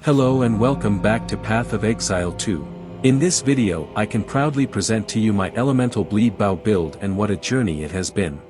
Hello and welcome back to Path of Exile 2. In this video I can proudly present to you my Elemental Bleed Bow build and what a journey it has been.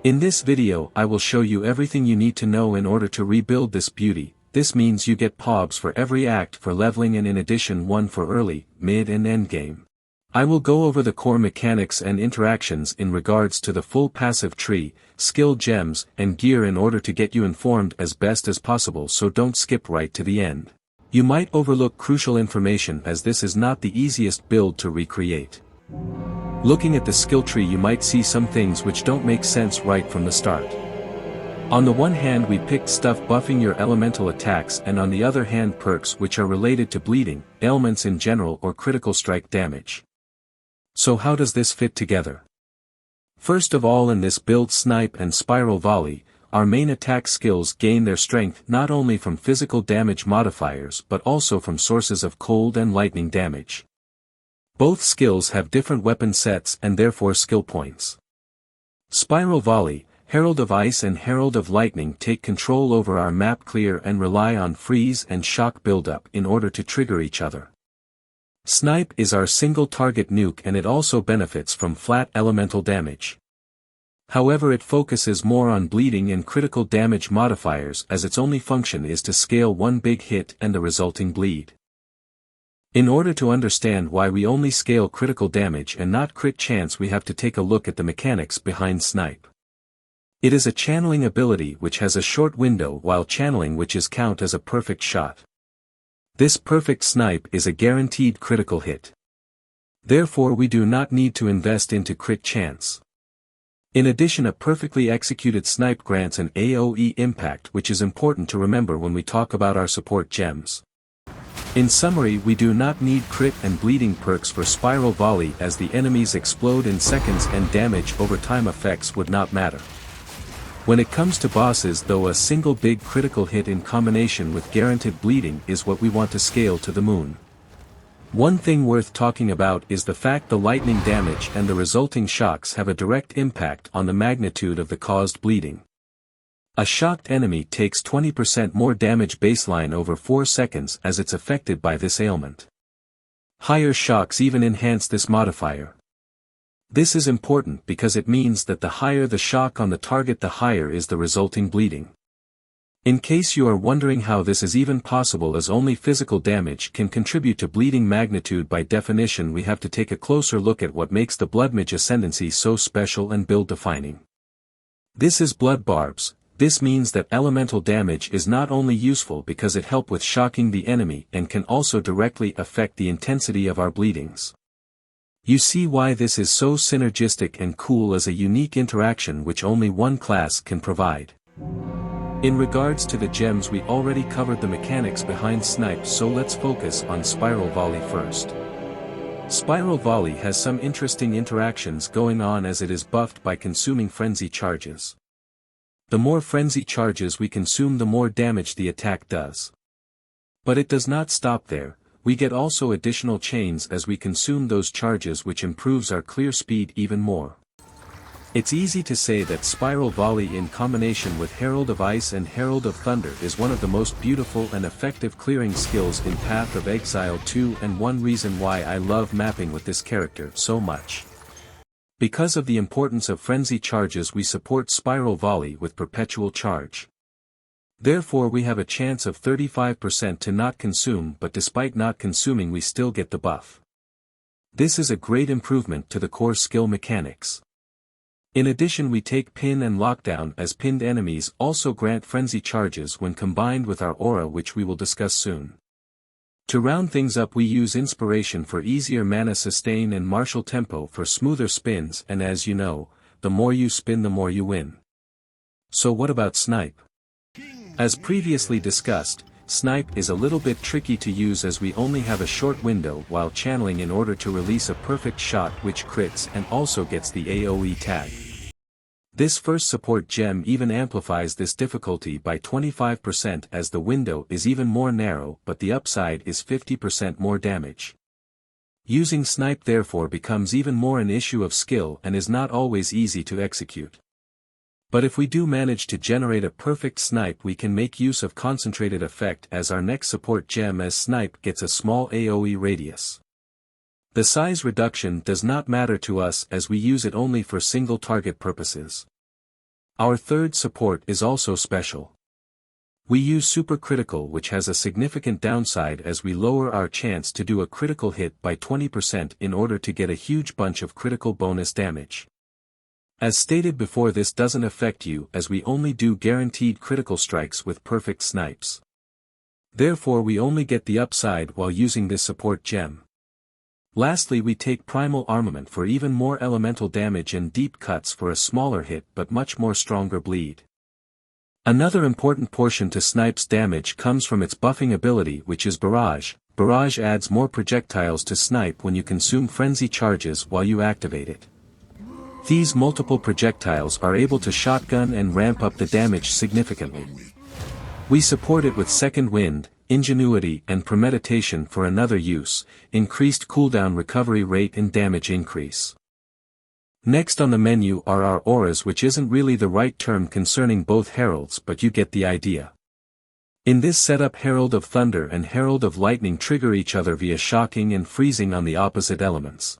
In this video I will show you everything you need to know in order to rebuild this beauty. This means you get POBs for every act for leveling and in addition one for early, mid and endgame. I will go over the core mechanics and interactions in regards to the full passive tree, skill gems, and gear in order to get you informed as best as possible, so don't skip right to the end. You might overlook crucial information as this is not the easiest build to recreate. Looking at the skill tree you might see some things which don't make sense right from the start. On the one hand we picked stuff buffing your elemental attacks and on the other hand perks which are related to bleeding, ailments in general or critical strike damage. So how does this fit together? First of all, in this build Snipe and Spiral Volley, our main attack skills gain their strength not only from physical damage modifiers but also from sources of cold and lightning damage. Both skills have different weapon sets and therefore skill points. Spiral Volley, Herald of Ice and Herald of Lightning take control over our map clear and rely on freeze and shock buildup in order to trigger each other. Snipe is our single target nuke and it also benefits from flat elemental damage. However, it focuses more on bleeding and critical damage modifiers as its only function is to scale one big hit and the resulting bleed. In order to understand why we only scale critical damage and not crit chance, we have to take a look at the mechanics behind Snipe. It is a channeling ability which has a short window while channeling which is count as a perfect shot. This perfect snipe is a guaranteed critical hit. Therefore we do not need to invest into crit chance. In addition, a perfectly executed snipe grants an AoE impact which is important to remember when we talk about our support gems. In summary, we do not need crit and bleeding perks for Spiral Volley as the enemies explode in seconds and damage over time effects would not matter. When it comes to bosses though, a single big critical hit in combination with guaranteed bleeding is what we want to scale to the moon. One thing worth talking about is the fact the lightning damage and the resulting shocks have a direct impact on the magnitude of the caused bleeding. A shocked enemy takes 20% more damage baseline over 4 seconds as it's affected by this ailment. Higher shocks even enhance this modifier. This is important because it means that the higher the shock on the target the higher is the resulting bleeding. In case you are wondering how this is even possible, as only physical damage can contribute to bleeding magnitude by definition, we have to take a closer look at what makes the Bloodmage Ascendancy so special and build defining. This is Blood Barbs. This means that elemental damage is not only useful because it helps with shocking the enemy and can also directly affect the intensity of our bleedings. You see why this is so synergistic and cool as a unique interaction which only one class can provide. In regards to the gems, we already covered the mechanics behind Snipe, so let's focus on Spiral Volley first. Spiral Volley has some interesting interactions going on as it is buffed by consuming frenzy charges. The more frenzy charges we consume, the more damage the attack does. But it does not stop there. We get also additional chains as we consume those charges, which improves our clear speed even more. It's easy to say that Spiral Volley in combination with Herald of Ice and Herald of Thunder is one of the most beautiful and effective clearing skills in Path of Exile 2, and one reason why I love mapping with this character so much. Because of the importance of frenzy charges, we support Spiral Volley with perpetual charge. Therefore we have a chance of 35% to not consume, but despite not consuming we still get the buff. This is a great improvement to the core skill mechanics. In addition, we take pin and lockdown as pinned enemies also grant frenzy charges when combined with our aura, which we will discuss soon. To round things up, we use inspiration for easier mana sustain and martial tempo for smoother spins, and as you know, the more you spin the more you win. So what about Snipe? As previously discussed, Snipe is a little bit tricky to use as we only have a short window while channeling in order to release a perfect shot which crits and also gets the AoE tag. This first support gem even amplifies this difficulty by 25% as the window is even more narrow, but the upside is 50% more damage. Using Snipe therefore becomes even more an issue of skill and is not always easy to execute. But if we do manage to generate a perfect snipe, we can make use of concentrated effect as our next support gem, as snipe gets a small AoE radius. The size reduction does not matter to us as we use it only for single target purposes. Our third support is also special. We use supercritical, which has a significant downside as we lower our chance to do a critical hit by 20% in order to get a huge bunch of critical bonus damage. As stated before, this doesn't affect you as we only do guaranteed critical strikes with perfect snipes. Therefore we only get the upside while using this support gem. Lastly, we take primal armament for even more elemental damage and deep cuts for a smaller hit but much more stronger bleed. Another important portion to snipe's damage comes from its buffing ability, which is barrage. Barrage adds more projectiles to snipe when you consume frenzy charges while you activate it. These multiple projectiles are able to shotgun and ramp up the damage significantly. We support it with second wind, ingenuity and premeditation for another use, increased cooldown recovery rate and damage increase. Next on the menu are our auras, which isn't really the right term concerning both heralds, but you get the idea. In this setup, Herald of Thunder and Herald of Lightning trigger each other via shocking and freezing on the opposite elements.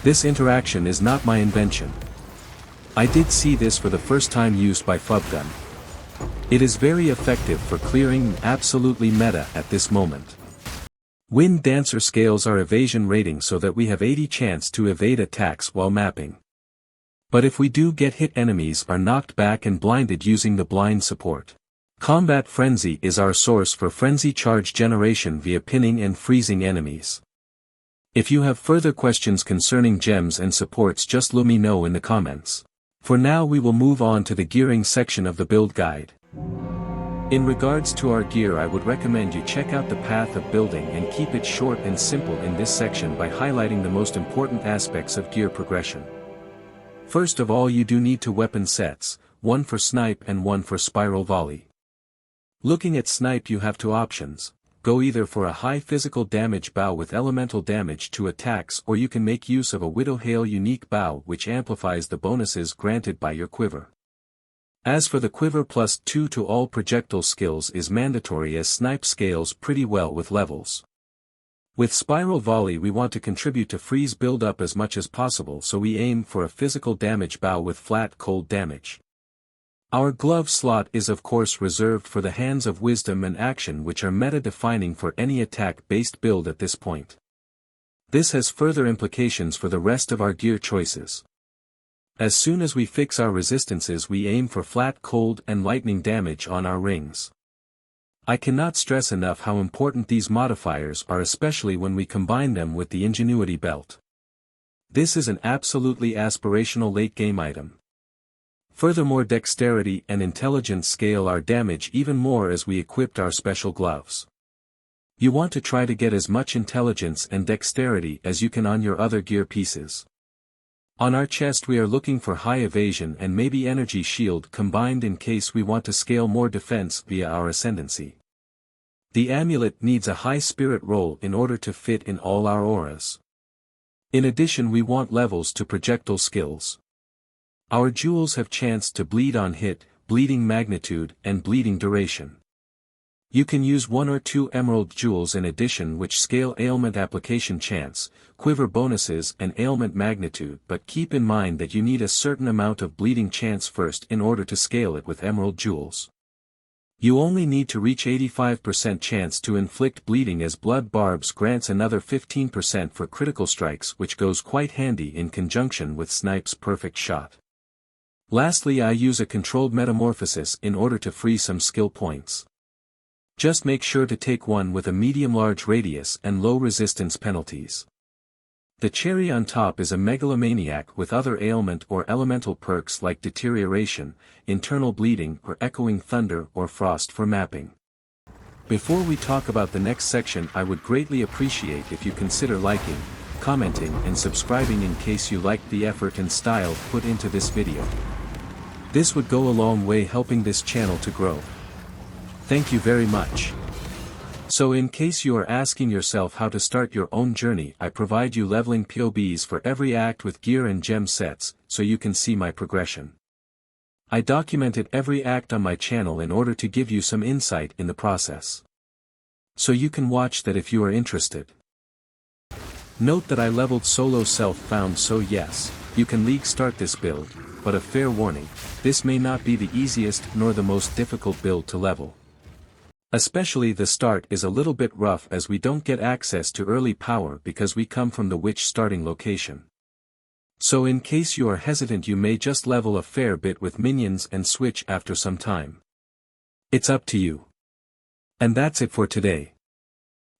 This interaction is not my invention. I did see this for the first time used by Fubgun. It is very effective for clearing absolutely meta at this moment. Wind Dancer scales our evasion rating so that we have 80 chance to evade attacks while mapping. But if we do get hit, enemies are knocked back and blinded using the blind support. Combat Frenzy is our source for frenzy charge generation via pinning and freezing enemies. If you have further questions concerning gems and supports, just let me know in the comments. For now we will move on to the gearing section of the build guide. In regards to our gear, I would recommend you check out the path of building and keep it short and simple in this section by highlighting the most important aspects of gear progression. First of all, you do need two weapon sets, one for snipe and one for spiral volley. Looking at snipe, you have two options. Go either for a high physical damage bow with elemental damage to attacks, or you can make use of a Widow Hail unique bow which amplifies the bonuses granted by your quiver. As for the quiver, +2 to all projectile skills is mandatory as snipe scales pretty well with levels. With spiral volley we want to contribute to freeze build up as much as possible, so we aim for a physical damage bow with flat cold damage. Our glove slot is of course reserved for the hands of wisdom and action, which are meta-defining for any attack-based build at this point. This has further implications for the rest of our gear choices. As soon as we fix our resistances, we aim for flat cold and lightning damage on our rings. I cannot stress enough how important these modifiers are, especially when we combine them with the ingenuity belt. This is an absolutely aspirational late game item. Furthermore, dexterity and intelligence scale our damage even more as we equipped our special gloves. You want to try to get as much intelligence and dexterity as you can on your other gear pieces. On our chest we are looking for high evasion and maybe energy shield combined in case we want to scale more defense via our ascendancy. The amulet needs a high spirit roll in order to fit in all our auras. In addition, we want levels to projectile skills. Our jewels have chance to bleed on hit, bleeding magnitude, and bleeding duration. You can use 1 or 2 emerald jewels in addition, which scale ailment application chance, quiver bonuses and ailment magnitude, but keep in mind that you need a certain amount of bleeding chance first in order to scale it with emerald jewels. You only need to reach 85% chance to inflict bleeding, as blood barbs grants another 15% for critical strikes, which goes quite handy in conjunction with snipe's perfect shot. Lastly, I use a controlled metamorphosis in order to free some skill points. Just make sure to take one with a medium-large radius and low resistance penalties. The cherry on top is a megalomaniac with other ailment or elemental perks like deterioration, internal bleeding, or echoing thunder or frost for mapping. Before we talk about the next section, I would greatly appreciate if you consider liking, commenting and subscribing in case you liked the effort and style put into this video. This would go a long way helping this channel to grow. Thank you very much. So in case you are asking yourself how to start your own journey, I provide you leveling POBs for every act with gear and gem sets, so you can see my progression. I documented every act on my channel in order to give you some insight in the process. So you can watch that if you are interested. Note that I leveled solo self-found, so yes, you can league start this build, but a fair warning, this may not be the easiest nor the most difficult build to level. Especially the start is a little bit rough as we don't get access to early power because we come from the witch starting location. So in case you are hesitant, you may just level a fair bit with minions and switch after some time. It's up to you. And that's it for today.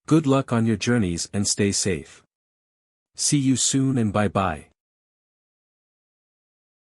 Good luck on your journeys and stay safe. See you soon and bye bye.